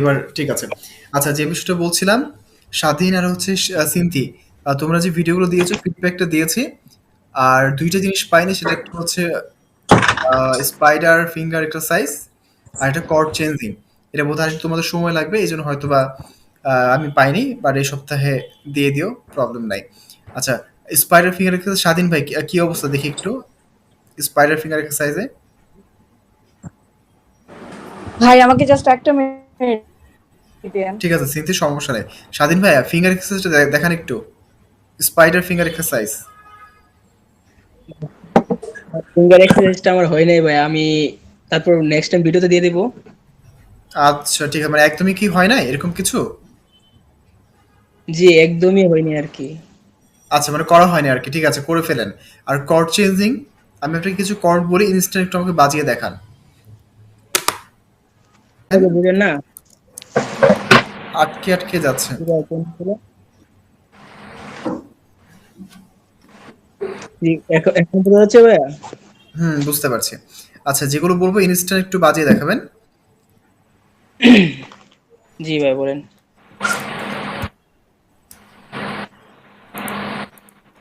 এবার ঠিক আছে। আচ্ছা, যে বিষয়টা বলছিলাম, স্বাধীন আর হচ্ছে সিনথি, তোমরা যে ভিডিওগুলো দিয়েছো ফিডব্যাকটা দিয়েছি। আর ২ টা জিনিস পাইনি, সেটা একটা হচ্ছে স্পাইডার ফিঙ্গার এক্সারসাইজ আর একটা কর্ড চেঞ্জিং। এটা বোধহয় আসতে তোমাদের সময় লাগবে, এইজন্য হয়তোবা আমি পাইনি, বাট এই সপ্তাহে দিয়ে দিও, প্রবলেম নাই। আচ্ছা, স্পাইডার ফিঙ্গার এক্সারসাইজ স্বাধীন ভাই কি অবস্থা দেখি একটু স্পাইডার ফিঙ্গার এক্সারসাইজে। ভাই আমাকে জাস্ট একটা মিনিট দেন। ঠিক আছে সিনথি, সমস্যা নেই। স্বাধীন ভাইয়া ফিঙ্গার এক্সারসাইজটা দেখান একটু, স্পাইডার ফিঙ্গার এক্সারসাইজ। ফিঙ্গার এক্সারসাইজটা আমার হয় নাই ভাই, আমি তারপর নেক্সট টাইম ভিডিওতে দিয়ে দিব। আচ্ছা ঠিক আছে, মানে একদমই কি হয় না এরকম কিছু? জি, একদমই হয়নি আর কি। আচ্ছা, মানে করা হয়নি আর কি, ঠিক আছে করে ফেলেন। আর কর্ড চেঞ্জিং, আমি আপনাকে কিছু কর্ড বলি, ইনস্ট্যান্ট একটু আমাকে বাজিয়ে দেখান। আগে বুঝেন না। আটকে আটকে যাচ্ছে। জি, এখন এখন বোঝা যাচ্ছে ভাইয়া? হুম, বুঝতে পারছি। আচ্ছা, যেগুলো বলবো ইনস্ট্যান্ট একটু বাজিয়ে দেখাবেন। জি ভাই বলেন।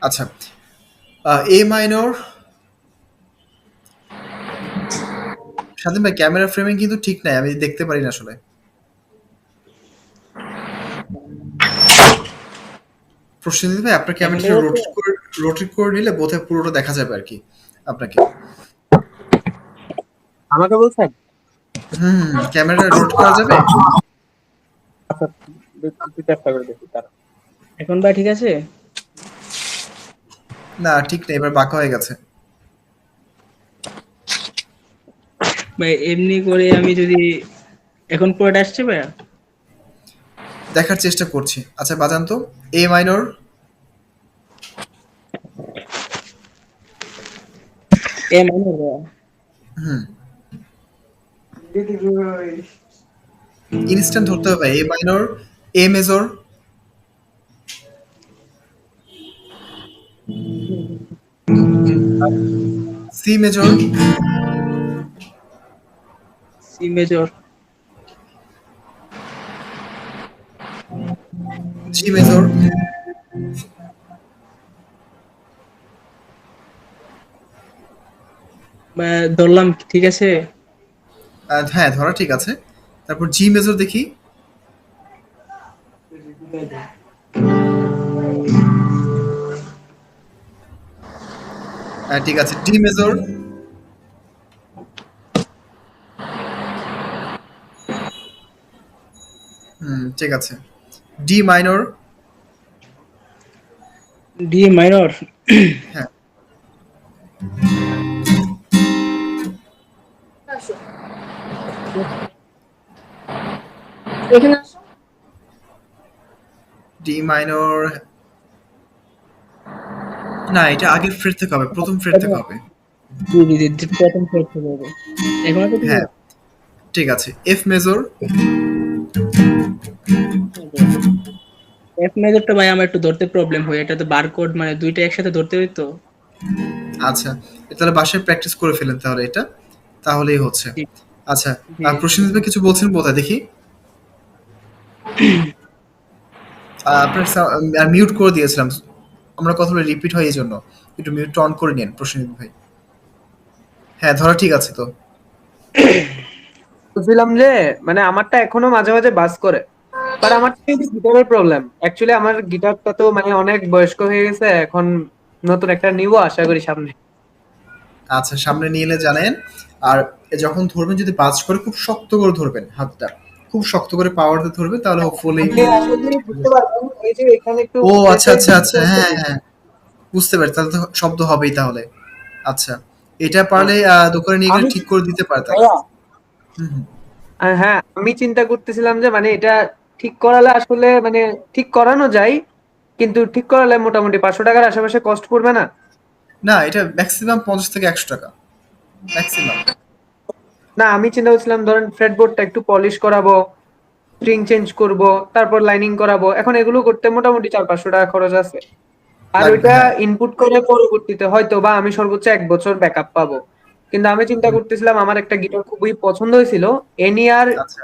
আচ্ছা, এ মাইনর। স্বাধীন ভাই ক্যামেরা ফ্রেমিং কিন্তু ঠিক নাই, আমি দেখতে পারি না আসলে। প্রসেনজিৎ ভাই আপনার এখন ক্যামেরাটা ঠিক আছে? রোটেট করে নিলে বোধহয় পুরোটা দেখা যাবে আর কি আপনাকে। আমাকে বলছেন? হুম, ক্যামেরা রোটেট করা যাবে? আচ্ছা, একটু চেষ্টা করে দেখি তারা। এখন ভাই ঠিক আছে? না ঠিক নেই, এবার বাঁকা হয়ে গেছে। ভাই এমনি করে আমি যদি এখন পুরোটা আসছে ভাইয়া? দেখার চেষ্টা করছি। আচ্ছা বাজান তো, এ মাইনর। এ মানে ভাইয়া। হুম, ইনস্ট্যান্ট ধরতে হবে। A minor, A major, C major, C major, G major, ধরলাম ঠিক আছে। হ্যাঁ ধরা ঠিক আছে। তারপর জি মেজর দেখি। ঠিক আছে, ডি মেজর, হুম ঠিক আছে, ডি মাইনর, ডি মাইনর, হ্যাঁ, আসো এখানে আসো। D minor. না, এটা আগের ফ্রেড থেকে হবে, প্রথম ফ্রেড থেকে হবে। জি জি জি জি, প্রথম সেট থেকে হবে। এখন তো ঠিক হ্যাঁ ঠিক আছে, এফ মেজর। আছে। এফ মেজরটা ভাই আমার একটু ধরতে প্রবলেম হয়, এটা তো বারকোড মানে দুইটা একসাথে ধরতে হয় তো। আচ্ছা, তাহলে বাসায় প্র্যাকটিস করে ফেলেন তাহলে এটা, তাহলেই হচ্ছে। জি আচ্ছা, জি প্রসেনজিৎ ভাই কিছু বলছেন বোধহয় দেখি। আপনার আর মিউট করে দিয়েছিলাম, আমরা কথাগুলো রিপিট হয় এই জন্য। একটু মিউট অন করে নিন প্রসেনজিৎ ভাই। হ্যাঁ ধরা ঠিক আছে তো। বলছিলাম যে মানে আমারটা এখনো মাঝে মাঝে বাজ করে, বাট আমার কিন্তু গিটারের প্রবলেম। অ্যাকচুয়ালি আমার গিটারটা তো মানে অনেক বয়স্ক হয়ে গেছে এখন, নতুন একটা নিবো আশা করি সামনে। আচ্ছা, সামনে নিয়ে এলে জানেন। আর যখন ধরবেন, যদি বাজ করে খুব শক্ত করে ধরবেন হাতটা, খুব শক্ত করে পাওয়ার দিয়ে ধরবে, তাহলে হোপফুলি। আপনি আসলে বুঝতে পারবেন এই যে এখানে একটু ও আচ্ছা প্রেসার আচ্ছা আচ্ছা, হ্যাঁ হ্যাঁ হ্যাঁ, বুঝতে পারছি, তাহলে তো শব্দ হবেই তাহলে। আচ্ছা, এটা পারলে দোকানে নিয়ে গেলে আমি ঠিক করে দিতে পারে তারা। ভাইয়া, হুম হুম। হ্যাঁ আমি চিন্তা করতেছিলাম যে মানে এটা ঠিক করালে আসলে মানে ঠিক করানো যায়, কিন্তু ঠিক করালে মোটামুটি 500 টাকার আশেপাশে কস্ট পড়বে না? না, এটা ম্যাক্সিমাম 50 থেকে 100 টাকা, ম্যাক্সিমাম। না আমি চিন্তা করছিলাম ধরেন ফ্রেডবোর্ডটা একটু পলিশ করাবো, স্ট্রিং চেঞ্জ করব, তারপর লাইনিং করাবো, এখন এগুলো করতে মোটামুটি 400-500 টাকা খরচ আছে। আর লাগবে ওইটা হ্যাঁ। ইনপুট করে পরবর্তীতে হয়তো বা আমি সর্বোচ্চ 1 বছর ব্যাকআপ পাবো। কিন্তু আমি চিন্তা করতেছিলাম আমার একটা গিটার খুবই পছন্দ হয়েছিল, এনিয়ার আচ্ছা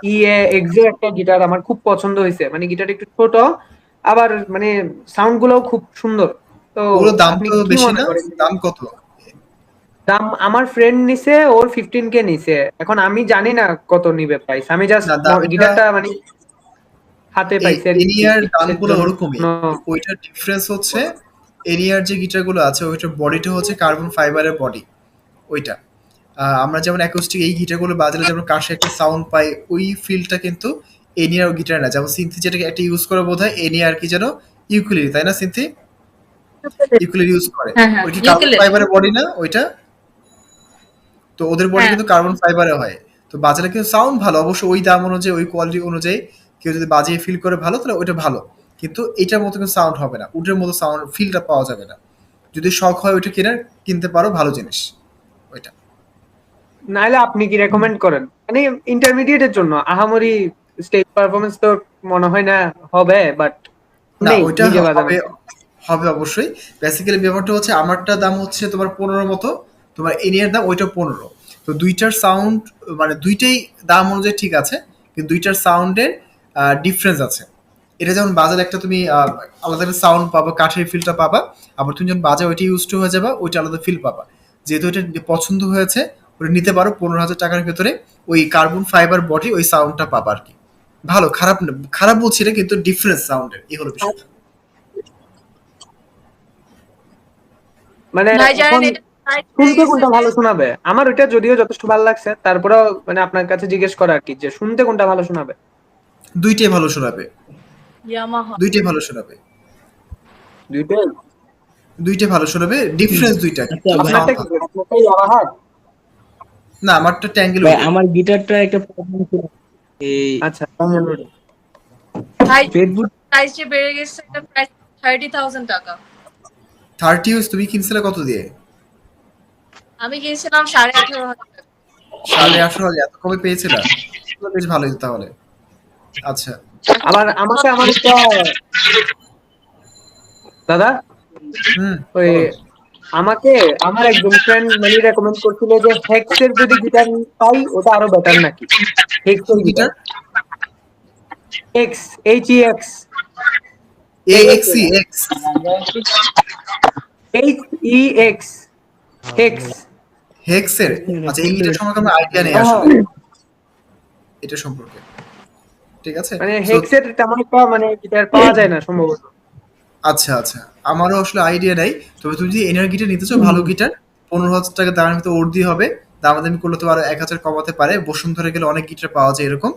এক্সে একটা গিটার আমার খুব পছন্দ হয়েছে, মানে গিটার একটু ছোট, আবার মানে সাউন্ড গুলোও খুব সুন্দর। তো ওগুলো দাম আপনি তো কি বেশি মনে না? করেন? দাম কত? দাম আমার ফ্রেন্ড নিছে ওর 15K নিছে, এখন আমি জানি না কত নিবে প্রাইস, আমি জাস্ট না দাম এটা গিটারটা মানে হাতে পাইছি আর কি এনিয়ার গিফটের দামগুলো জন্য। ওরকমই, কিন্তু ওইটার ডিফারেন্স হচ্ছে এনিয়ার যে গিটারগুলো আছে ওইটার বডিটা হচ্ছে কার্বন ফাইবারের বডি। ওইটা আমরা যেমন অ্যাকোস্টিক এই গিটারগুলো বাজালে যেমন কাছে একটা সাউন্ড পাই, ওই ফিলটা কিন্তু এনিয়ার গিটার না। যেমন সিনথি যেটাকে একটা ইউজ করে বোধহয় এনিয়ার কি যেন ইউকুলিলি, তাই না? সিনথি ইউকুলিলি ইউজ করে, হ্যাঁ হ্যাঁ ওই কি কার্বন ইউকেলেলে। ফাইবারের বডি না ওইটা? তো ওদের বডি হ্যাঁ কিন্তু কার্বন ফাইবারে হয়। তো বাজারে কিন্তু সাউন্ড ভালো, অবশ্য ওই দাম অনুযায়ী ওই কোয়ালিটি অনুযায়ী কেউ যদি বাজিয়ে ফিল করে ভালো তাহলে ওইটা ভালো, কিন্তু এটার মতো কিন্তু সাউন্ড হবে না, উডের মতো সাউন্ড ফিলটা পাওয়া যাবে না। যদি শখ হয় ওইটা কিনতে পারো, ভালো জিনিস ওইটা। নাহলে আপনি কি রেকমেন্ড করেন, মানে ইন্টারমিডিয়েটের জন্য আহামরি স্টেজ পারফরমেন্স তো মনে হয় না হবে, বাট না নেই ওইটা নিজে বাজানো। হবে, হবে অবশ্যই। বেসিক্যালি ব্যাপারটা হচ্ছে আমারটা দাম হচ্ছে তোমার 15 মতো, তোমার এনিয়ার দাম ওইটা 15। তো দুইটার সাউন্ড মানে দুইটাই দাম অনুযায়ী ঠিক আছে, কিন্তু দুইটার সাউন্ডের ডিফারেন্স আছে। এটা যেমন বাজার একটা তুমি আলাদা একটা সাউন্ড পাবা, কাঠের ফিলটা পাবা, আবার তুমি যখন বাজা ওইটা ইউজ টু হয়ে যাবে ওইটা আলাদা ফিল পাবা। যেহেতু এটা পছন্দ হয়েছে ওটা নিতে পারো, 15,000 টাকার ভেতরে ওই কার্বন ফাইবার বডি ওই সাউন্ডটা পাবা আর কি। ভালো, খারাপ না, খারাপ বলছি না, কিন্তু ডিফারেন্স সাউন্ডের এই হলো বিষয়টা। মানে ভাই এখন জানেন এটা সাইট হয়ে শুনতে গেছে কোনটা যে ভালো শোনাবে, আমার ওইটা যদিও যথেষ্ট ভালো লাগছে, তারপরেও মানে আপনার কাছে জিজ্ঞেস করা আর কি, যে শুনতে কোনটা ভালো শোনাবে। দুইটাই ভালো শোনাবে, ইয়ামাহা। দুইটাই ভালো শোনাবে, দুইটাই। দুইটাই ভালো শোনাবে, ডিফারেন্স দুইটা আচ্ছা কিন্তু ভাই, আপনারটা সাউন্ড কি, ভালো। আপনারটা ইয়ামাহা? না আমারটা ট্যাঙ্গেল ভাই উডের। আমার গিটারটা একটা প্রবলেম ছিল, এই আচ্ছা ভাই ফেসবুক। প্রাইস যে বেড়ে গেছে, এটা প্রাইস 30,000 টাকা। 30 ইউজ তুমি কিনছিলে কত দিয়ে? আমি কিনছিলাম 18,500 টাকা। 18,500, এত কমে পেয়েছিলা? তো বেশ ভালোই তাহলে। আচ্ছা আবার আমাকে আমার একটা দাদা, হুম ওই বলো। আমাকে আমার একজন ফ্রেন্ড মানে রেকমেন্ড করছিল যে হেক্স এর যদি গিটার পাই ওটা আরো বেটার নাকি, হেক্স কি এর guitar, guitar? X, H E X, AXE axe? H E X, hex. হেক্সের? আচ্ছা এই গিটার সম্পর্কে আমার আইডিয়া নেই হ্যাঁ, আসলে, এটা সম্পর্কে। ঠিক আছে। মানে সো হেক্স এর তেমন একটা মানে গিটার পাওয়া যায় না সম্ভবত। আচ্ছা আচ্ছা, আমারও আসলে আইডিয়া নাই। তবে তুমি যদি এনার গিটার নিতে চাও, ভালো গিটার 15,000 টাকা দামের ভিতরে উর্দি হবে। দামাদামি করলে তো আরো 1,000 কমাতে পারে, বসুন্ধরা গেলে অনেক গিটার পাওয়া যায় এরকম।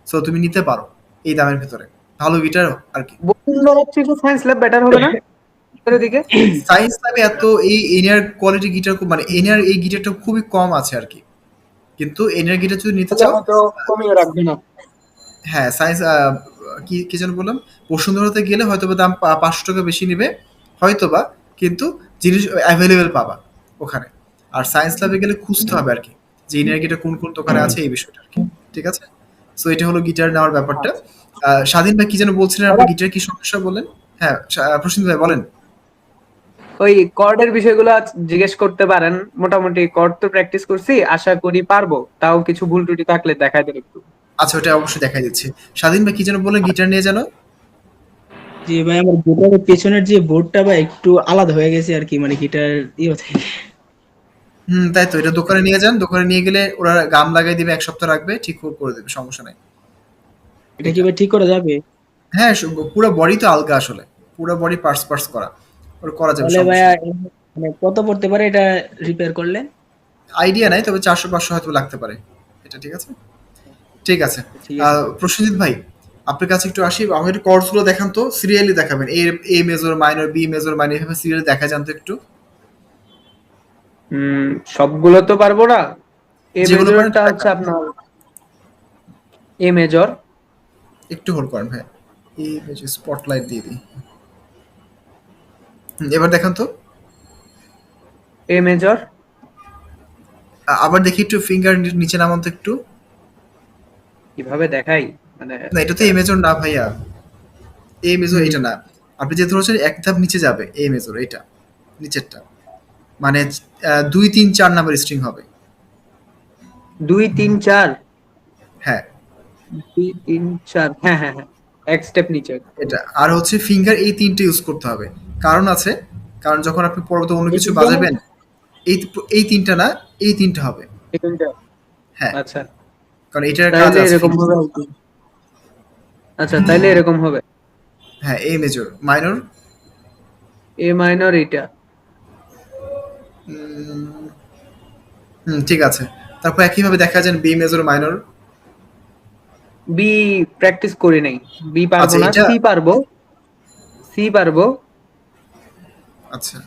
সো তুমি নিতে পারো এই দামের ভিতরে, ভালো গিটার আর কি। বসুন্ধরা থেকে সায়েন্স ল্যাব বেটার হবে না ভিতরের দিকে? সায়েন্স ল্যাবে এত এই এনার কোয়ালিটি গিটার মানে এনার এই গিটারটা খুবই কম আছে আর কি। কিন্তু এনার গিটার যদি নিতে তাহলে চাও, হয়তো কমিয়ে রাখবে না। হ্যাঁ সায়েন্স কি কি যেন বললাম, বসুন্ধরাতে গেলে হয়তো বা দাম 500 টাকা বেশি নিবে হয়তো বা, কিন্তু জিনিস অ্যাভেলেবেল পাবা ওখানে। আর সায়েন্স ল্যাবে গেলে খুঁজতে হবে আর কি, যে ইনার গিটার কোন কোন দোকানে আছে এই বিষয়টা আর কি। ঠিক আছে। সো এটা হলো গিটার নেওয়ার ব্যাপারটা। স্বাধীন ভাই কি যেন বলছিলেন, আপনি গিটার কি সমস্যা বলেন? হ্যাঁ প্রসেনজিৎ ভাই বলেন। ওই কর্ডের বিষয়গুলো জিজ্ঞেস করতে পারেন, মোটামুটি কর্ড তো প্র্যাকটিস করছি, আশা করি পারবো, তাও কিছু ভুল ত্রুটি থাকলে দেখাই দেন একটু। আচ্ছা ওটা অবশ্যই দেখাই দিচ্ছি। স্বাধীন ভাই কি যেন বললেন গিটার নিয়ে যেন? যে ভাই আমার গিটারের পেছনের যে বোর্ডটা ভাই একটু আলাদা হয়ে গেছে আর কি, মানে গিটার ইয়ে থেকে। তাই তো, এটা দোকানে নিয়ে যান, দোকানে নিয়ে গেলে ওরা গাম লাগাই দিবে, 1 সপ্তাহ রাখবে, ঠিক করে দেবে, সমস্যা নাই। এটা কি এটা ভাই ঠিক করা যাবে? হ্যাঁ, পুরো বডি তো আলগা আসলে। পুরো বডি পার্টস পার্টস করা। ওটা করা যাবে, তাহলে সমস্যা ভাইয়া নেই। মানে কত পড়তে পারে এটা রিপেয়ার করলে? আইডিয়া নাই, তবে 400-500 হয়তো লাগতে পারে। এটা ঠিক আছে? ঠিক আছে। ঠিক আছে। প্রসেনজিৎ ভাই, আপনার কাছে একটু আসি। আমাকে একটু কর্ডস গুলো দেখান তো, সিরিয়ালি দেখাবেন। A major minor, B major minor, এভাবে সিরিয়ালি দেখা যান তো একটু। সবগুলো তো পারবো না। এ যেগুলো পারেন মেজরটা একটু হচ্ছে দেখান। আপনার এ মেজর, একটু হোল্ড করেন ভাই। এ মেজর স্পটলাইট দিয়ে দিই। এবার দেখান তো। এ মেজর, আবার দেখি একটু, ফিঙ্গার নিচে নামান তো একটু। কিভাবে দেখাই মানে না এটা তো এটা। এ মেজর না ভাইয়া, এ মেজর হুম, এটা না। আপনি যে ধরেছেন এক ধাপ নিচে যাবে, এ মেজর এটা নিচেরটা, মানে 2, 3, 4 নাম্বার স্ট্রিং হবে। 2 3 4 হ্যাঁ 2 3 4 হ্যাঁ হ্যাঁ হ্যাঁ এক স্টেপ নিচে। এটা। আর হচ্ছে ফিঙ্গার এই ৩ টে ইউজ করতে হবে। কারণ আছে, কারণ যখন আপনি পরবর্তী অন্য এই কিছু তিনটা না? বাজাবেন এই এই ৩ টা না, এই ৩ টা হবে। এই তিনটা। হ্যাঁ, আচ্ছা কারণ এটার কাজ তাইলে আছে এরকম ফিঙ্গার। হবে আর কি। আচ্ছা তাইলে এরকম হবে। হ্যাঁ, A major, minor. A minor এটা। ঠিক আছে। তারপর একইভাবে দেখা যান B major, minor. B practice করি নাই। বি পারবো আচ্ছা না, এটা, সি পারবো। সি পারবো। আচ্ছা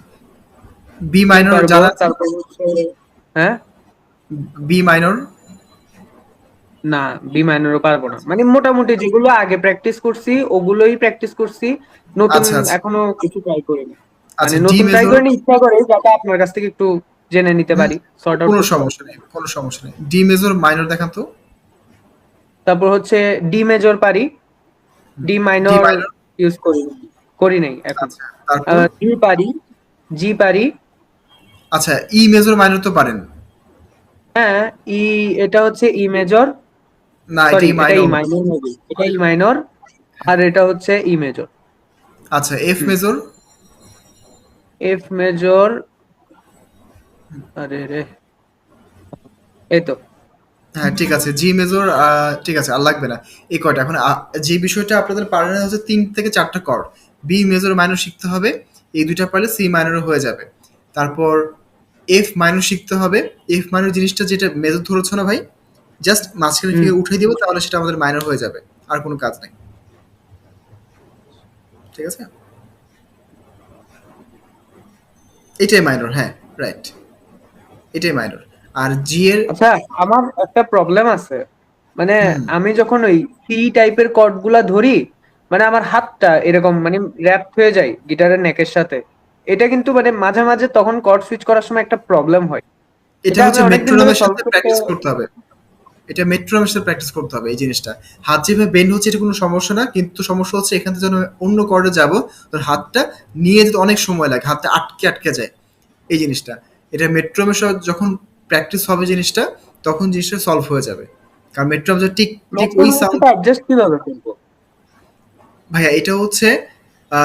বি সি মাইনর পারবো জানা আছে? তারপর হচ্ছে হ্যাঁ বি মাইনর। না বি মাইনরও পারবো না, মানে মোটামুটি যেগুলো আগে প্র্যাকটিস করছি ওগুলোই প্র্যাকটিস করছি। নতুন আচ্ছা আচ্ছা এখনো কিছু ট্রাই করিনি, মানে আচ্ছা, ডি নতুন ট্রাই মেজর। করিনি, ইচ্ছা করে যাতে আপনার কাছ থেকে একটু জেনে নিতে হুম, পারি, সর্ট আউট কোনো করতে পারি। সমস্যা নেই, কোনো সমস্যা নেই। ডি মেজর, মাইনর দেখান তো। তারপর হচ্ছে ডি মেজর পারি, D D minor minor. Use করি নাই এখন। আচ্ছা তারপর, জি পারি, জি পারি। আচ্ছা ই মেজর, মাইনর তো পারেন? হ্যাঁ ই, এটা হচ্ছে ই মেজর, না, এটা সরি ই এটা ই মাইনর। মাইনর হবে, এটা ই মাইনর, আর এটা হচ্ছে ই মেজর। আচ্ছা এফ হুম, মেজর। এফ মেজর, আরে রে, এই তো। হ্যাঁ ঠিক আছে, জি মেজর। ঠিক আছে, আর লাগবে না এই কয়টা এখন। যে বিষয়টা আপনাদের পারেন না হচ্ছে ৩ থেকে ৪টা কর্ড। বি মেজর, মাইনর শিখতে হবে। এই দুইটা পারলে সি মাইনর হয়ে যাবে। তারপর এফ মাইনর শিখতে হবে। এফ মাইনর জিনিসটা যেটা মেজর ধরেছ না ভাই, জাস্ট মাঝখানে হুম, ফিঙ্গার উঠিয়ে দিব, তাহলে সেটা আমাদের মাইনর হয়ে যাবে। আর কোনো কাজ নেই। ঠিক আছে, এটাই মাইনর। হ্যাঁ, রাইট, এটাই মাইনর। আর জি এর, আচ্ছা আমার একটা প্রবলেম আছে, মানে হুম, আমি যখন ওই সি টাইপের কর্ড গুলা ধরি, মানে আমার হাতটা এরকম মানে র্যাপ হয়ে যায় গিটারের নেকের সাথে। এটা কিন্তু মানে মাঝে মাঝে তখন কর্ড সুইচ করার সময় একটা প্রবলেম হয়। এটা এটা আমি হচ্ছে অনেকদিন ধরে মেট্রোনমের সলভ সাথে করতে। প্র্যাকটিস করতে হবে। এটা মেট্রোনমের সাথে প্র্যাকটিস করতে হবে এই জিনিসটা। হাত যেভাবে বেন্ড হচ্ছে এটা কোনো সমস্যা না, কিন্তু সমস্যা হচ্ছে এখান থেকে যখন আমি অন্য কর্ডে যাব, তোর হাতটা নিয়ে যেতে অনেক সময় লাগে, হাতটা আটকে আটকে যায় এই জিনিসটা। এটা মেট্রোনমের সাথে যখন প্র্যাকটিস হবে জিনিসটা, তখন জিনিসটা সলভ হয়ে যাবে। কারণ মেট্রোনম যে ঠিক ঠিক ওই মেট্রোনমের সাউন্ড। সাথে অ্যাডজাস্ট কিভাবে করবো? ভাইয়া এটা হচ্ছে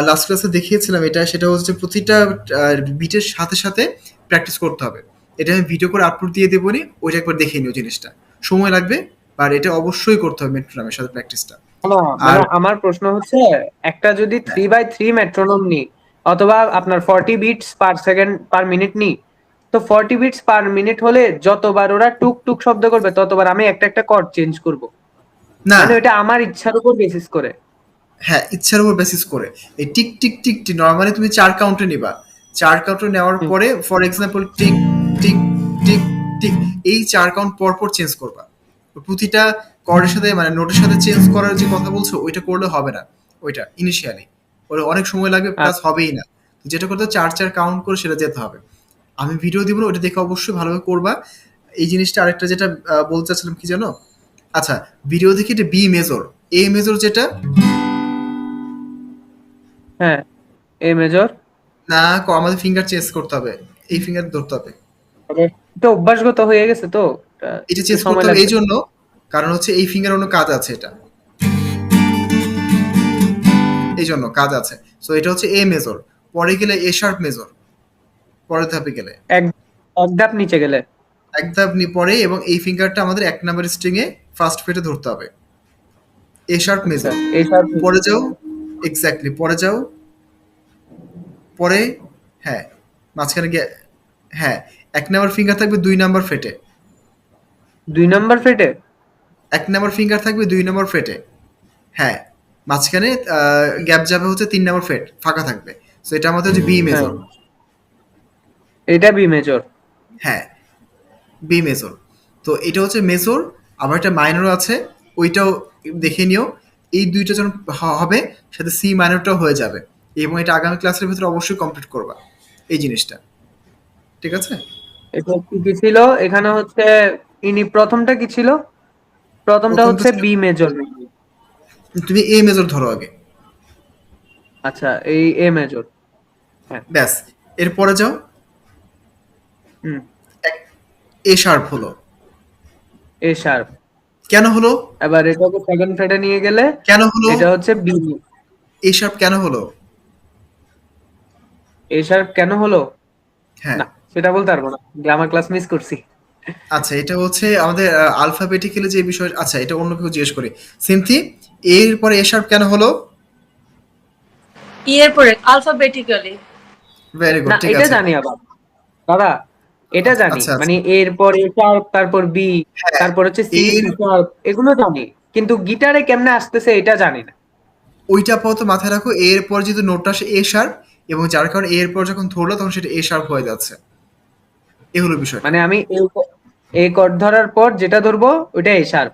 লাস্ট ক্লাসে দেখিয়েছিলাম এটা, সেটা হচ্ছে প্রতিটা বিটের সাথে সাথে প্র্যাকটিস করতে হবে। এটা আমি ভিডিও করে আপলোড দিয়ে দেবো নি, ওইটা একবার দেখে নিও জিনিসটা। সময় লাগবে, আর এটা অবশ্যই করতে হবে মেট্রোনমের সাথে প্র্যাকটিসটা। না আর মানে আমার প্রশ্ন হচ্ছে, একটা যদি হ্যাঁ, 3/3 মেট্রোনম নিই, অথবা আপনার 40 beats per second per minute নিই, তো 40 বিটস পার মিনিট হলে যতবার ওরা টুক টুক শব্দ করবে ততবার আমি একটা একটা কর্ড চেঞ্জ করব, না, মানে ওটা আমার ইচ্ছার উপর বেসিস করে। হ্যাঁ ইচ্ছার উপর বেসিস করে। এই tick tick tick tick normally তুমি ৪ কাউন্টে নিবা। ৪ কাউন্টে নেওয়ার হুম, পরে for example tick tick tick tick, এই ৪ কাউন্ট পর পর চেঞ্জ করবা। প্রতিটা কর্ডের সাথে মানে নোটের সাথে চেঞ্জ করার যে কথা বলছো ওইটা করলে হবে না। ওইটা ইনিশিয়ালি ওটা অনেক সময় লাগবে, প্লাস আচ্ছা হবেই না। তো যেটা করতে হবে ৪ কাউন্ট করে সেটা যেতে হবে। আমি ভিডিও দিব না, ওটা দেখে অবশ্যই ভালোভাবে করবা এই জিনিসটা। আরেকটা যেটা বলতে চাচ্ছিলাম কি জানো, আচ্ছা ভিডিও দেখি এটা বি মেজর, এ মেজর যেটা, হ্যাঁ, এ মেজর। না আমাদের ফিঙ্গার চেঞ্জ করতে হবে, এই ফিঙ্গার ধরতে হবে। এটা অভ্যাসগত হয়ে গেছে তো, এটা একটু চেঞ্জ করতে সময় হবে লাগবে। এই জন্য, কারণ হচ্ছে এই ফিঙ্গার অন্য কাজ আছে এটা, এই জন্য কাজ আছে। সো এটা হচ্ছে এ মেজর। পরে গেলে এ শার্প মেজর, পরের ধাপে গেলে এক এক ধাপ নিচে গেলে। এক ধাপ পরে, এবং এই ফিঙ্গারটা আমাদের ১ নাম্বার স্ট্রিং এ ফার্স্ট ফ্রেটে ধরতে হবে, এ শার্প আচ্ছা মেজর। এই শার্প। পরে যাও, এক্স্যাক্টলি পরে যাও, পরে, হ্যাঁ মাঝখানে গিয়ে, হ্যাঁ ১ নাম্বার ফিঙ্গার থাকবে ২ নাম্বার ফ্রেটে, 2 নাম্বার ফ্রেটে। ১ নাম্বার ফিঙ্গার থাকবে ২ নাম্বার ফ্রেটে। হ্যাঁ, মাঝখানে গ্যাপ যাবে হচ্ছে ৩ নাম্বার ফ্রেট ফাঁকা থাকবে। সো এটা আমাদের হচ্ছে বি হ্যাঁ মেজর। এটা বি মেজর। হ্যাঁ, বি মেজর। তো এটা হচ্ছে মেজর। আবার একটা মাইনর আছে, ওইটাও দেখে নিও। এই দুইটা যখন হবে, সাথে সি মাইনরটাও হয়ে যাবে, এবং এটা আগামী ক্লাসের ভিতরে অবশ্যই কমপ্লিট করবা এই জিনিসটা। ঠিক আছে, এটা কি কি ছিল এখানে হচ্ছে, প্রথমটা কি ছিল? প্রথমটা প্রথমটা হচ্ছে ছিল, বি মেজর। তুমি এ মেজর ধরো আগে। আচ্ছা এই এ মেজর। হ্যাঁ। ব্যাস, এরপরে যাও, হুম। এ শার্প হলো, এ শার্প। কেন হলো? এবার এটাকে সেকেন্ড ফ্রেটে নিয়ে গেলে কেন হলো? এটা হচ্ছে বি। এ শার্প কেন হলো? এ শার্প কেন হলো? হ্যাঁ, না, সেটা বলতে পারবো না, গ্রামার ক্লাস মিস করছি। আচ্ছা এটা হচ্ছে আমাদের আলফাবেটিক্যালি যে বিষয়, আচ্ছা এটা অন্য কেউ জিজ্ঞেস করি। সিনথি, এর পরে এ শার্প কেন হলো? ই এর পরে আলফাবেটিক্যালি। ভেরি গুড, না, ঠিক এটা আছে। জানি আবার দাদা, এটা জানি, আচ্ছা আচ্ছা, মানে এরপর এ শার্প, তারপর বি, হ্যাঁ, তারপর হচ্ছে সি এর সি শার্প, এগুলো জানি, কিন্তু গিটারে কেমনে আসতেছে এটা জানি না। ওইটা আপাতত মাথায় রাখো। এর পর যদি নোটটা আসে এ শার্প, এবং যার কারণে এর পর যখন ধরলো তখন সেটা এ শার্প হয়ে যাচ্ছে, এ হলো বিষয়টা। মানে আমি এই কর্ড ধরার পর যেটা ধরবো ওইটা এ শার্প।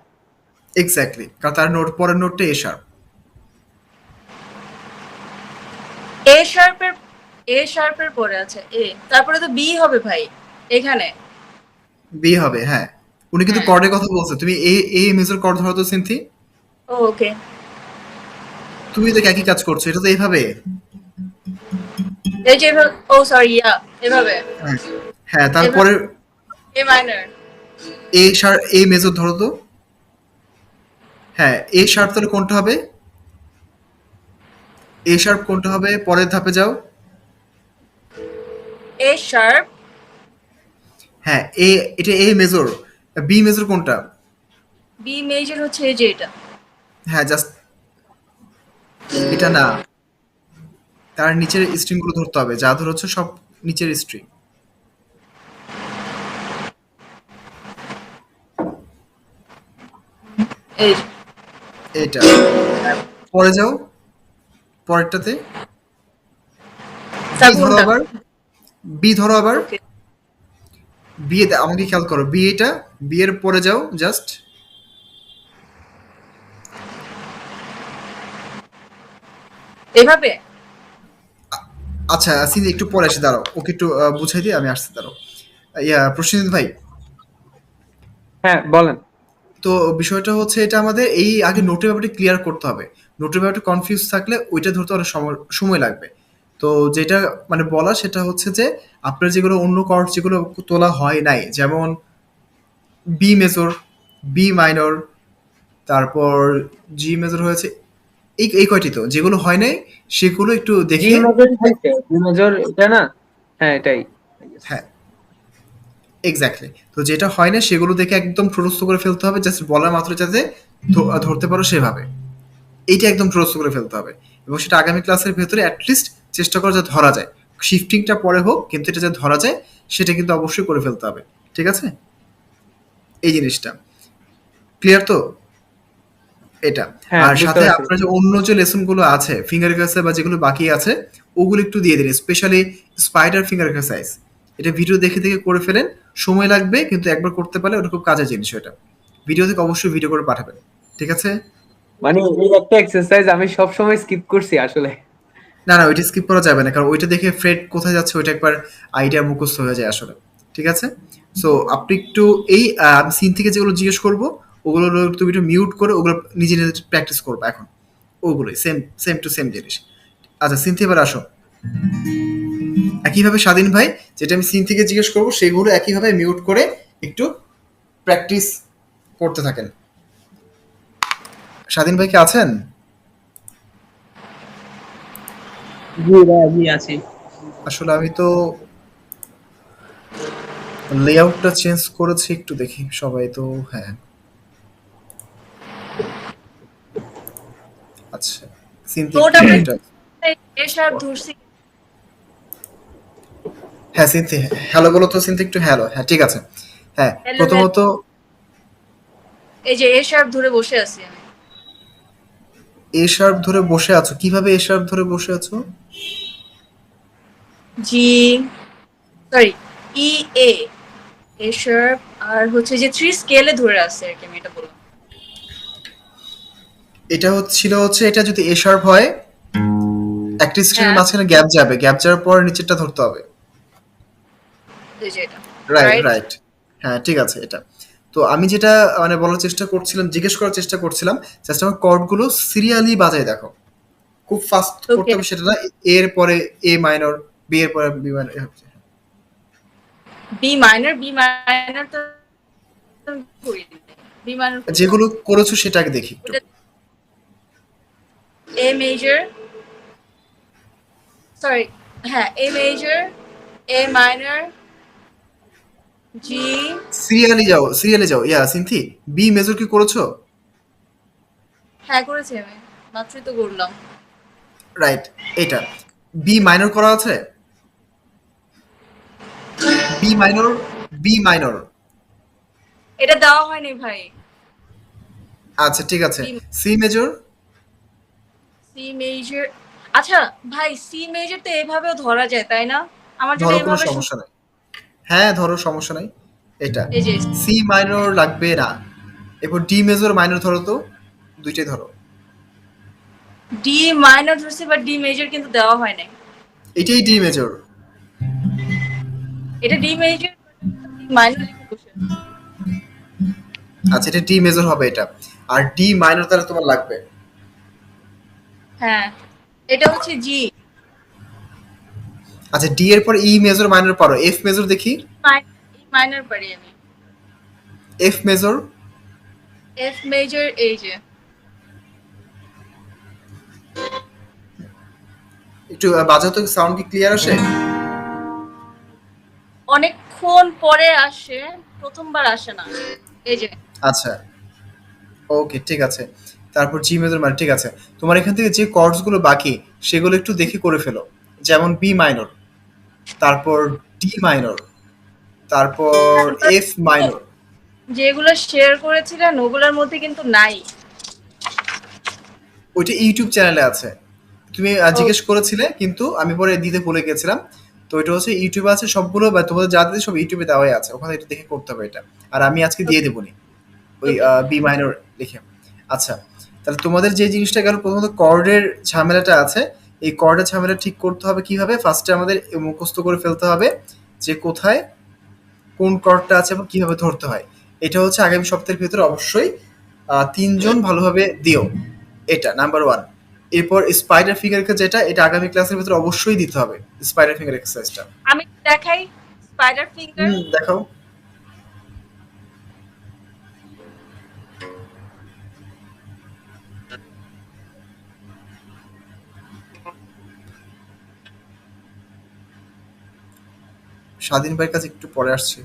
এক্স্যাক্টলি, কারণ তার নোট পরের নোটটা এ শার্প। এ শার্পের এ শার্পের পরে আছে এ, তারপরে তো বি হবে ভাই এখানে। বি হবে, হ্যাঁ। উনি কিন্তু হ্যাঁ, কর্ডের কথা বলছে, তুমি এ এ মেজর কর্ড ধরো তো সিনথি। ওকে। তুমি তো একই কাজ করছো, এটা তো এইভাবে। এই যে এভাবে, ও সরি, ইয়া, এভাবে। হ্যাঁ, হ্যাঁ, এভাবে তারপরে A minor. A sharp A major ধরো তো। হ্যাঁ, এ শার্প তাহলে কোনটা হবে? এ শার্প কোনটা হবে? পরের ধাপে যাও। এ শার্প, হ্যাঁ, এ, এটা এ মেজর। বি মেজর কোনটা? বি মেজর হচ্ছে এই যে এটা। হ্যাঁ, জাস্ট এটা না, তার নিচের স্ট্রিং গুলো ধরতে হবে, যা ধর হচ্ছে সব নিচের স্ট্রিং। এই যে এটা, পরে যাও, পরেরটাতে বি তারপর ধরো কোনটা? আবার, বি ধরো আবার। ওকে, বি এ আমাকে খেয়াল করো, বি এটা, বি এর পরে যাও জাস্ট। এভাবে। আচ্ছা সিন একটু পরে আসে, দাঁড়াও ওকে একটু বুঝাই দিয়ে আমি আসছি, দাঁড়াও। ইয়া প্রসেনজিৎ ভাই, হ্যাঁ বলেন। তো বিষয়টা হচ্ছে এটা আমাদের এই আগে নোটের ব্যাপারটা ক্লিয়ার করতে হবে। নোটের ব্যাপারটা কনফিউজ থাকলে ওইটা ধরতে অনেক সময় লাগবে। তো যেটা মানে বলা সেটা হচ্ছে যে আপনার যেগুলো অন্য কর্ড যেগুলো তোলা হয় নাই, যেমন বি মেজর, বি মাইনর, তারপর জি মেজর হয়েছে, এই এই কয়টি তো যেগুলো হয় নাই সেগুলো একটু জি দেখে। মেজর হয়েছে, জি মেজর এটা না? হ্যাঁ এটাই। হ্যাঁ, এক্স্যাক্টলি। তো যেটা হয় না সেগুলো দেখে একদম ঠোঁটস্থ করে ফেলতে হবে, জাস্ট বলার মাত্র যাতে ধরতে পারো সেভাবে। এইটা একদম ঠোঁটস্থ করে ফেলতে হবে, এবং সেটা আগামী ক্লাসের ভেতরে অ্যাটলিস্ট চেষ্টা করা যাতে ধরা যায়। শিফটিংটা পরে হোক, কিন্তু এটা যাতে ধরা যায় সেটা কিন্তু অবশ্যই করে ফেলতে হবে। ঠিক আছে, এই জিনিসটা ক্লিয়ার তো? এটা। হ্যাঁ আর বুঝতে সাথে পারছি। আপনার যে অন্য যে লেসন গুলো আছে ফিঙ্গার এক্সারসাইজ বা যেগুলো বাকি আছে ওগুলো একটু দিয়ে দিন, স্পেশালি স্পাইডার ফিঙ্গার এক্সারসাইজ। এটা ভিডিও দেখে দেখে করে ফেলেন, সময় লাগবে কিন্তু একবার করতে পারলে ওটা খুব কাজের জিনিস। এটা ভিডিও থেকে অবশ্যই ভিডিও করে পাঠাবেন, ঠিক আছে? মানে এই একটা এক্সারসাইজ আমি সব সময় স্কিপ করছি আসলে। না না, ওইটা স্কিপ করা যাবে না, কারণ ওইটা দেখে ফ্রেড কোথায় যাচ্ছে ওইটা একবার আইডিয়া মুখস্থ হয়ে যায় আসলে। ঠিক আছে, সো আপনি একটু এই সিন থেকে যেগুলো জিজ্ঞেস করবো ওগুলো তুমি একটু মিউট করে ওগুলো নিজে নিজে প্র্যাকটিস করবো এখন, ওগুলোই সেম সেম টু সেম জিনিস। আচ্ছা সিন থেকে এবার আসো। একইভাবে স্বাধীন ভাই, যেটা আমি সিন থেকে জিজ্ঞেস করবো সেগুলো একইভাবে মিউট করে একটু প্র্যাকটিস করতে থাকেন। স্বাধীন ভাই কি আছেন? জি ভাই, জি আছি। আসলে আমি তো লেআউটটা চেঞ্জ করেছি, একটু দেখি সবাই তো। হ্যাঁ, আচ্ছা সিনথি নোট একটু আমরা এটা। এ শার্প ধরছি। হ্যাঁ সিনথি, হ্যালো বলো তো সিনথি একটু, হ্যালো, হ্যাঁ ঠিক আছে। হ্যাঁ, হ্যালো হ্যালো, প্রথমত এই যে এ শার্প ধরে বসে আছি আমি। এ শার্প ধরে বসে আছো, কিভাবে এ শার্প ধরে বসে আছো? জি, সরি, ই এ, এ শার্প, আর হচ্ছে যে থ্রি স্কেলে ধরে আছে আর কি, আমি এটা বললাম। এটা হচ্ছিল হচ্ছে এটা যদি এ শার্প হয় একটা স্ট্রিংয়ের হ্যাঁ, মাঝখানে গ্যাপ যাবে, গ্যাপ যাওয়ার পর নিচেরটা ধরতে হবে। এই যে এটা, রাইট রাইট। রাইট, হ্যাঁ ঠিক আছে এটা। তো আমি যেটা মানে বলার চেষ্টা করছিলাম, জিজ্ঞেস করার চেষ্টা করছিলাম, জাস্ট আমার কর্ডগুলো সিরিয়ালি বাজায় দেখো, খুব ফাস্ট করতে ওকে, হবে সেটা না। এর পরে এ মাইনর, বি এর পরে B minor. B minor, B minor তো করি বি মাইনর করি যেগুলো করেছো সেটাকে দেখি একটু। এ মেজর, সরি, হ্যাঁ এ মেজর, এ মাইনর, জি। সিরিয়ালে যাও সিনথি, বি মেজর কি করেছো? হ্যাঁ করেছি আমি, মাত্রই তো করলাম। রাইট, এটা বি মাইনর করা আছে। B minor, B minor. এটা দেওয়া হয়নি ভাই। আচ্ছা ঠিক আছে, B, C major. C major, আচ্ছা ভাই সি মেজর তো এভাবেও ধরা যায় তাই না? আমার জন্য ধরো, কোনো এভাবে সমস্যা নাই। হ্যাঁ ধরো, সমস্যা নাই। এটা এই যে সি মাইনর লাগবে না। এরপর ডি মেজর মাইনর ধরো তো, দুইটাই ধরো। ডি মাইনর ধরছি বা ডি মেজর কিন্তু দেওয়া হয় নাই। এটাই ডি মেজর। এটা ডি মেজর মাইনর লিখে বসে আছে। আচ্ছা এটা ডি মেজর হবে এটা, আর ডি মাইনর তাহলে তোমার লাগবে। হ্যাঁ এটা হচ্ছে জি। আচ্ছা ডি এর পর ই মেজর মাইনর পারো, এফ মেজর দেখি। মাইনর পারি আমি। F major. এফ মেজর এই যে একটু বাজাও তো, সাউন্ড কি ক্লিয়ার আসে? অনেকক্ষণ পরে আসে, প্রথমবার আসে না। এই যে আচ্ছা ওকে ঠিক আছে। তারপর জি মেজর মানে ঠিক আছে। তোমার এখান থেকে যে কর্ডস গুলো বাকি সেগুলো একটু দেখে করে ফেলো। যেমন বি মাইনর, তারপর ডি মাইনর, তারপর এফ মাইনর। যেগুলো শেয়ার করেছিলেন ওগুলোর মধ্যে কিন্তু নাই। ওইটা ইউটিউব চ্যানেলে আছে, তুমি ও জিজ্ঞেস করেছিলে কিন্তু আমি পরে দিতে ভুলে গেছিলাম। তো এটা হচ্ছে ইউটিউবে আছে সবগুলো, বা তোমাদের যা দিতে সব ইউটিউবে দেওয়াই আছে, ওখানে এটা দেখে করতে হবে এটা। আর আমি আজকে দিয়ে দেবনি ওই ওকে বি মাইনর লিখে। আচ্ছা তাহলে তোমাদের যে জিনিসটা গেল, প্রথমত কর্ডের ঝামেলাটা আছে। এই কর্ডের ঝামেলা ঠিক করতে হবে কিভাবে, ফার্স্টে আমাদের মুখস্থ করে ফেলতে হবে যে কোথায় কোন কর্ডটা আছে এবং কিভাবে ধরতে হয়। এটা হচ্ছে আগামী সপ্তাহের ভিতরে অবশ্যই 3 জন ভালোভাবে দিও, এটা নাম্বার 1। এরপর স্পাইডার ফিঙ্গার যেটা, এটা আগামী ক্লাসের ভিতরে অবশ্যই দিতে হবে, স্পাইডার ফিঙ্গার এক্সারসাইজটা। আমি দেখাই স্পাইডার ফিঙ্গার। দেখাও। স্বাধীন ভাইয়ের কাছে একটু পরে আসছি।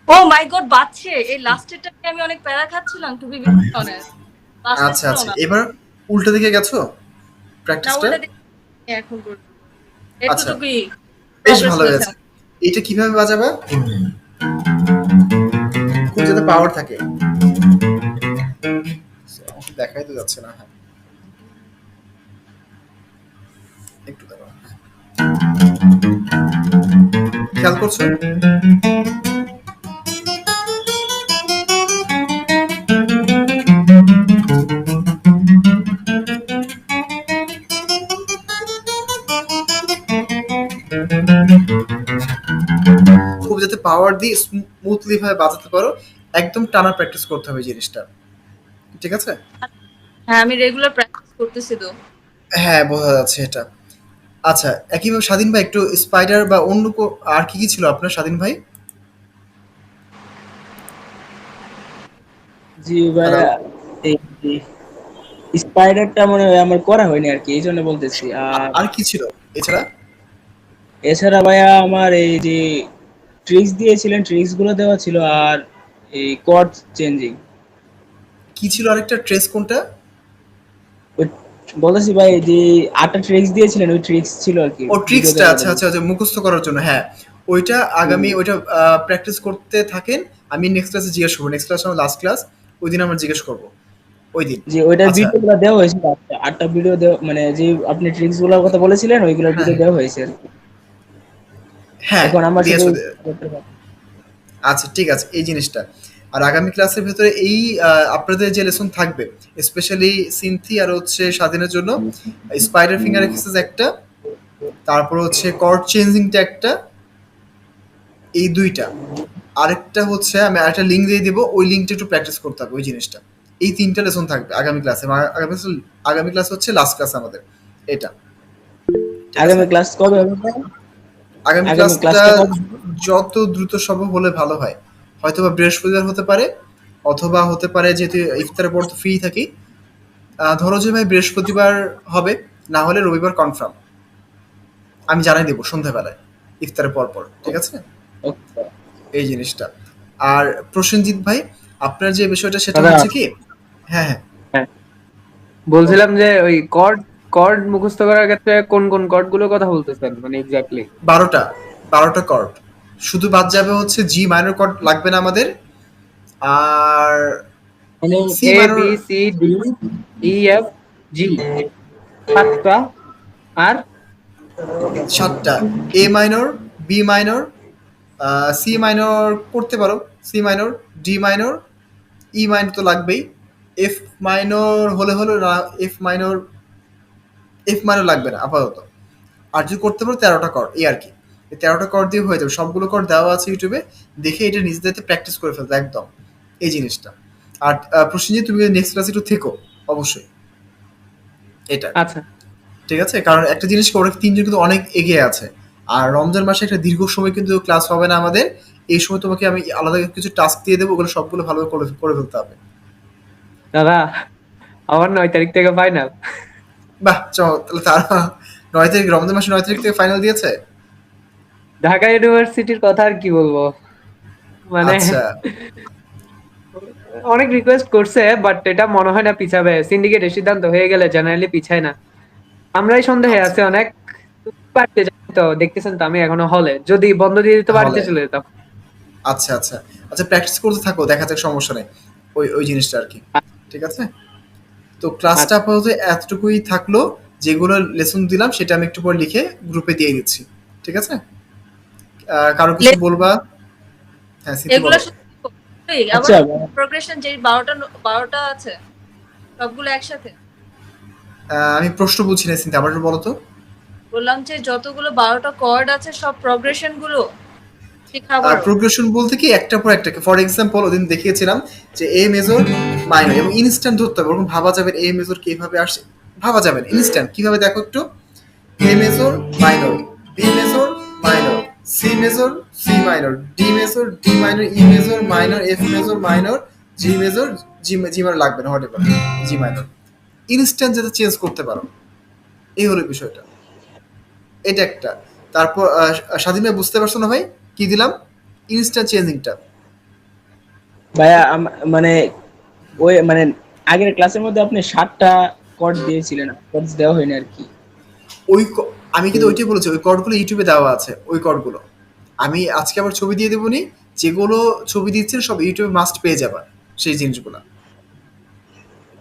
ও মাই গড বাচ্চে, এই লাস্টেরটা নিয়ে আমি অনেক প্যারা খাচ্ছিলাম, টু বি অনেস্ট। লাস্টে আচ্ছা ছিল আচ্ছা, না। এবার উল্টো দিকে গেছো না প্র্যাকটিসটা। ওটা দেখি এখন করব। আচ্ছা এতটুকুই বেশ প্রগ্রেস ভালো হয়েছে হয়েছে। এটা কিভাবে বাজাবা, খুব যাতে পাওয়ার থাকে। আমাকে দেখাই তো যাচ্ছে না। হ্যাঁ একটু দাঁড়াও, খেয়াল করছো? খুব যাতে পাওয়ার দিয়ে স্মুথলি ভাবে বাজাতে পারো, একদম টানা প্র্যাকটিস করতে হবে জিনিসটা, ঠিক আছে? হ্যাঁ আমি রেগুলার প্র্যাকটিস করতেছি তো। হ্যাঁ বোঝা যাচ্ছে এটা। আচ্ছা একইভাবে স্বাধীন ভাই একটু স্পাইডার বা অন্য আর কি কি ছিল আপনার স্বাধীন ভাই? জি হ্যালো। ভাইয়া, এই স্পাইডারটা মনে হয় আমার করা হয়নি আর কি, এই জন্য বলতেছি। আর আর কি ছিল এছাড়া? এছাড়া ভাইয়া আমার এই যে ট্রিক্স দিয়েছিলেন, ট্রিক্স গুলো দেওয়া ছিল, আর এই কর্ড চেঞ্জিং। কি ছিল আরেকটা, ট্রেস কোনটা? ওই বলতেছি ভাই, যে 8টা ট্রিক্স দিয়েছিলেন, ওই ট্রিক্স ছিল আর কি ও ভিডিও ট্রিক্সটা, দেওয়ার আচ্ছা জন্য। আচ্ছা আচ্ছা, মুখস্থ করার জন্য। হ্যাঁ ওইটা হুম। আগামী, ওইটা প্র্যাকটিস করতে থাকেন। আমি নেক্সট ক্লাসে জিজ্ঞেস করবো, নেক্সট ক্লাস আমার লাস্ট ক্লাস, ওই দিন আমরা জিজ্ঞেস করবো ওই দিন। যে ওইটার আচ্ছা ভিডিওগুলো দেওয়া হয়েছিল, 8টা ভিডিও দেওয়া, মানে যে আপনি ট্রিক্স গুলোর কথা বলেছিলেন ওইগুলোর হ্যাঁ ভিডিও দেওয়া হয়েছে আর কি। হ্যাঁ এখন আমার শুধু দিয়েছো। আচ্ছা ঠিক আছে এই জিনিসটা। আর আগামী ক্লাসের ভেতরে এই আপনাদের যে লেসন থাকবে স্পেশালি সিনথি আর হচ্ছে স্বাধীনের জন্য স্পাইডার ফিঙ্গার এক্সারসাইজ একটা, তারপর হচ্ছে কর্ড চেঞ্জিংটা একটা, এই দুইটা, আরেকটা হচ্ছে আমি আরেকটা লিঙ্ক দিয়ে দিব, ওই লিঙ্কটা একটু প্র্যাকটিস করতে হবে ওই জিনিসটা। এই তিনটা লেসন থাকবে আগামী ক্লাসে। আগামী ক্লাস হচ্ছে লাস্ট ক্লাস আমাদের এটা। ঠিক আছে? আগামী ক্লাস কবে হবে ভাই? আগামী আগামী ক্লাসটা ক্লাসটা কবে? যত দ্রুত সম্ভব হলে ভালো হয়। হয়তো বা বৃহস্পতিবার হতে পারে, অথবা হতে পারে যেহেতু ইফতারের পর তো ফ্রি থাকি, ধরো যে ভাই বৃহস্পতিবার হবে, না হলে রবিবার কনফার্ম। আমি জানাই দেবো সন্ধ্যাবেলায় ইফতারের পর পর। ঠিক আছে? Okay. এই জিনিসটা। আর প্রসেনজিৎ ভাই, আপনার যে বিষয়টা সেটা দাদা। হচ্ছে কি, হ্যাঁ হ্যাঁ হ্যাঁ, বলছিলাম যে ওই কর্ড মুখস্থ করার ক্ষেত্রে কোন কোন কর্ড গুলোর কথা বলতেছেন মানে এক্স্যাক্টলি? 12টা কর্ড শুধু বাদ যাবে হচ্ছে জি মাইনর কর্ড লাগবে না আমাদের, আর মানে C A minor B C D E F G, 7টা। আর 7টা, A minor, B minor, C minor করতে পারো, C minor, D minor, E minor তো লাগবেই, এফ মাইনর হলে হলো না, এফ মাইনর লাগবে না আপাতত। আর যদি করতে পারো 13টা কর্ড, এই আর কি। এই 13টা কর্ড দিয়ে হয়ে যাবে, সবগুলো কর্ড দেওয়া আছে ইউটিউবে, দেখে এটা নিজেদের প্র্যাকটিস করে ফেলতে একদম এই জিনিসটা। আর প্রসেনজিৎ তুমি নেক্সট ক্লাসে একটু থেকো অবশ্যই এটা। আচ্ছা, ঠিক আছে? কারণ একটা জিনিস কি, ওরা তিনজন কিন্তু অনেক এগিয়ে আছে, আর রমজান মাসে একটা দীর্ঘ সময় কিন্তু ক্লাস হবে না আমাদের। এই সময় তোমাকে আমি আলাদা কিছু টাস্ক দিয়ে দেবো, ওগুলো সবগুলো ভালোভাবে করে ফেলতে হবে। দাদা আমার 9 তারিখ থেকে ফাইনাল। বাহ তাহলে তারা 9 তারিখ, রমজান মাসে 9 তারিখ থেকে ফাইনাল দিয়েছে। ঢাকা ইউনিভার্সিটির কথা আর কি বলবো, মানে আচ্ছা অনেক রিকোয়েস্ট করছে বাট এটা মনে হয় না পিছাবে। সিন্ডিকেটের সিদ্ধান্ত হয়ে গেলে জেনারেলি পিছায় না। আমরাই সন্দেহে আচ্ছা আছে অনেক। বাড়িতে যাই তো, দেখতেছেন তো আমি এখনো হলে, যদি বন্ধ দিয়ে দিতে বাড়িতে হলে চলে যেতাম। আচ্ছা আচ্ছা আচ্ছা, প্র্যাকটিস করতে থাকো, দেখা যাক, সমস্যা নেই, ওই ওই জিনিসটা আর কি। ঠিক আছে? তো ক্লাসটা আচ্ছা, আপাতত এতটুকুই থাকলো। যেগুলো লেসন দিলাম সেটা আমি একটু পর লিখে গ্রুপে দিয়ে দিচ্ছি। ঠিক আছে? কারো কিছু বলবা? হ্যাঁ সিদ্ধি এগুলো বলো। শুধু আবার আচ্ছা প্রোগ্রেশন যে 12টা আছে সবগুলো একসাথে। আমি প্রশ্ন বুঝছি না সিদ্ধি, আবার একটু বলো তো। বললাম যে যতগুলো 12টা কর্ড আছে সব প্রোগ্রেশন গুলো শেখাবারও। প্রোগ্রেশন বলতে কি একটার পর একটা, ফর এক্সাম্পল ওদিন দেখিয়েছিলাম যে এ মেজর মাইনর, এবং ইনস্ট্যান্ট ধরতে হবে, ওরকম ভাবা যাবে এ মেজর কিভাবে আসে, ভাবা যাবে ইনস্ট্যান্ট কিভাবে, দেখো একটু। A major minor, B major minor, C major C minor, D major D minor, E major minor, F major minor, G major G minor লাগবে না, whatever, G minor, instant যাতে চেঞ্জ করতে পারো, এই হলো বিষয়টা। এটা একটা। তারপর স্বাধীন ভাই বুঝতে পারছো না ভাই কি দিলাম? ইনস্ট্যান্ট চেঞ্জিংটা। ভাইয়া মানে ওই মানে আগের ক্লাসের মধ্যে আপনি 7টা কোড দিয়েছিলেন, কোড দেওয়া হয়নি আর কি। ওই আমি কিন্তু ওইটাই বলেছি, ওই কর্ডগুলো ইউটিউবে দেওয়া আছে, ওই কর্ডগুলো আমি আজকে আবার ছবি দিয়ে দেবো নি, যেগুলো ছবি দিচ্ছেন সব ইউটিউবে মাস্ট পেয়ে যাবা সেই জিনিসগুলো।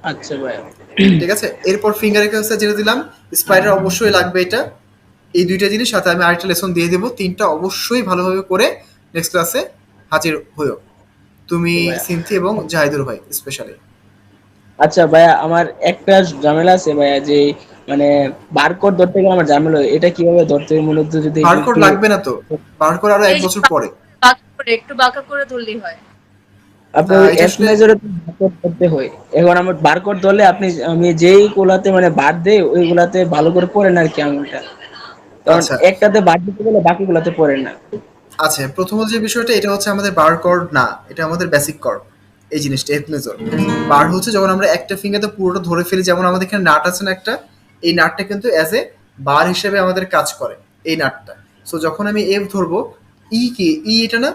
আচ্ছা ভাইয়া। ঠিক আছে? এরপর ফিঙ্গার এক্সারসাইজ যেটা দিলাম, স্পাইডার অবশ্যই লাগবে এটা। এই দুইটা জিনিস সাথে আমি আরেকটা লেসন দিয়ে দেবো, তিনটা অবশ্যই ভালোভাবে করে নেক্সট ক্লাসে হাজির হইও তুমি, ভাইয়া সিনথি এবং জাহিদুর ভাই স্পেশালি। আচ্ছা ভাইয়া, আমার একটা ঝামেলা আছে ভাইয়া, যে মানে বারকোড ধরতে গেলে আমার ঝামেলা হয়। এটা কিভাবে ধরতে হবে মূলত, যদি বারকোড একটু লাগবে না তো, বারকোড আরো এক এই যে বছর পরে। একটু বাঁকা করে ধরলেই হয়। আপনি ওই এটা এফ আসলে মেজরে বারকোড ধরতে হয়। এখন আমার বারকোড ধরলে আপনি, আমি যেই গুলাতে মানে বাদ দেই ওইগুলাতে ভালো করে পড়েন আর কি আঙুলটা, কারণ আচ্ছা একটাতে বাদ দিতে গেলে বাকি গুলাতে পড়ে না। আচ্ছা, প্রথমত যে বিষয়টা, এটা হচ্ছে আমাদের বার কর্ড না, এটা আমাদের বেসিক কর্ড। এই জিনিসটা এফ মেজর বার হচ্ছে যখন আমরা একটা ফিঙ্গারতে পুরোটা ধরে ফেলি, যেমন আমাদের এখানে নাট আছে না একটা, এই নাটটা কিন্তু অ্যাজ এ বার হিসেবে আমাদের কাজ করে এই নাটটা। সো যখন আমি এফ ধরবো, ই কি, ই এটা না,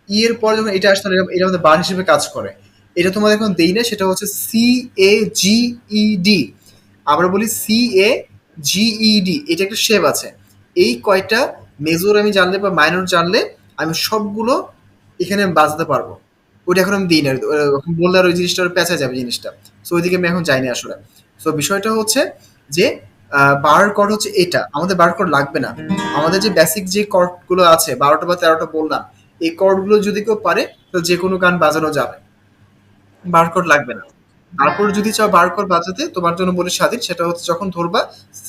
ই এর পর যখন এটা আসলে এটা আমাদের বার হিসেবে কাজ করে। এটা তোমাদের এখন দেই না, সেটা হচ্ছে সি এ জি ই ডি। আবার বলি সি এ জি ই ডি, এটা একটা শেপ আছে। এই কয়টা মেজর আমি জানলে বা মাইনর জানলে আমি সবগুলো এখানে বাজাতে পারবো। ওইটা এখন আমি দিই না, এখন বললে আর ওই জিনিসটা পেঁচা যাবে জিনিসটা। সো ওইদিকে আমি এখন যাইনি আসলে। সো বিষয়টা হচ্ছে যে বার কর্ড হচ্ছে এটা, আমাদের বার কর্ড লাগবে না। আমাদের যে বেসিক যে কর্ডগুলো আছে 12টা বা 13টা বললাম, এই কর্ডগুলো যদি কেউ পারে তো যে কোনো গান বাজানো যাবে, বারকোড লাগবে না। তারপর যদি চাও বারকোড বাজাতে, তোমার জন্য বলি স্বাধীন, সেটা হচ্ছে যখন ধরবা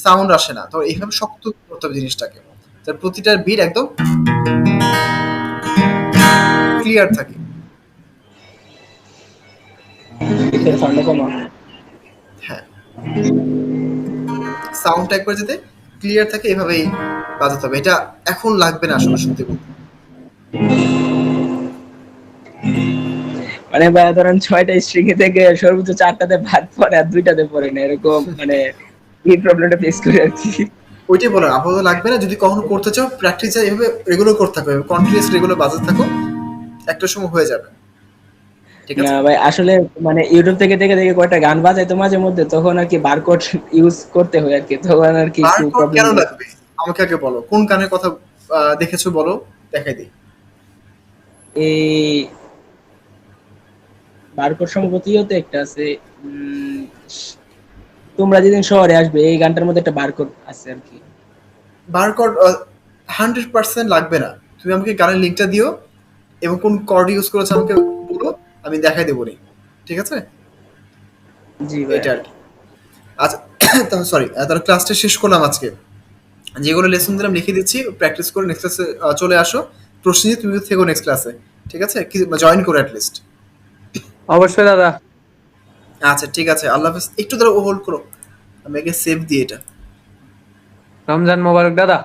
সাউন্ড আসে না, তো এইভাবে শক্ত করতে হবে জিনিসটাকে, তার প্রতিটার বিট একদম ক্লিয়ার থাকে। ভিতরে সাউন্ড কমা। হ্যাঁ, সাউন্ডটা একবার যাতে ক্লিয়ার থাকে এভাবেই বাজাতে হবে। এটা এখন লাগবে না আসলে সত্যি বলতে। মানে ভাইয়া ধরেন 6টা স্ট্রিং থেকে সর্বোচ্চ 4টাতে বাদ পড়ে আর 2টাতে পড়ে না, এরকম মানে এই প্রবলেমটা ফেস করে আর কি। ওইটাই বলার, আপাতত লাগবে না। যদি কখনো করতে চাও প্র্যাকটিস এভাবে রেগুলার করতে থাকো, কন্টিনিউয়াস রেগুলার বাজাতে থাকো, একটা সময় হয়ে যাবে। ঠিক না আছে? ভাই আসলে মানে ইউটিউব থেকে দেখে দেখে কয়টা গান বাজাই তো মাঝে মধ্যে, তখন আর কি বারকোড ইউজ করতে হয় আর কি, তখন আর কি একটু বারকোড প্রবলেম কেন হয়। লাগবে আমাকে আগে বলো, কোন গানের কথা দেখেছো বলো, দেখাই দিই। এই বারকোড সম্ভবত ইয়েতে একটা আছে, উম, তোমরা যেদিন শহরে আসবে, এই গানটার মধ্যে একটা বারকোড আছে আর কি। বারকোড 100% লাগবে না। তুমি আমাকে গানের লিঙ্কটা দিও এবং কোন কর্ড ইউজ করেছো আমাকে বলো, আমি দেখাই দেবো নি। ঠিক আছে? জি ভাই। এটা আর কি। আচ্ছা, তাহলে সরি, তাহলে ক্লাসটা শেষ করলাম আজকে। যেগুলো লেসন দিলাম লিখে দিচ্ছি, প্র্যাকটিস করে নেক্সট ক্লাসে চলে আসো। প্রসেনজিৎ, তুমি থেকো নেক্সট ক্লাসে। ঠিক আছে? কি জয়েন করো অ্যাটলিস্ট। অবশ্যই দাদা। আচ্ছা ঠিক আছে, আল্লাহ হাফেজ। একটু ধরো হোল্ড করো, আমি আগে সেভ দিই এটা। রমজান মোবারক দাদা।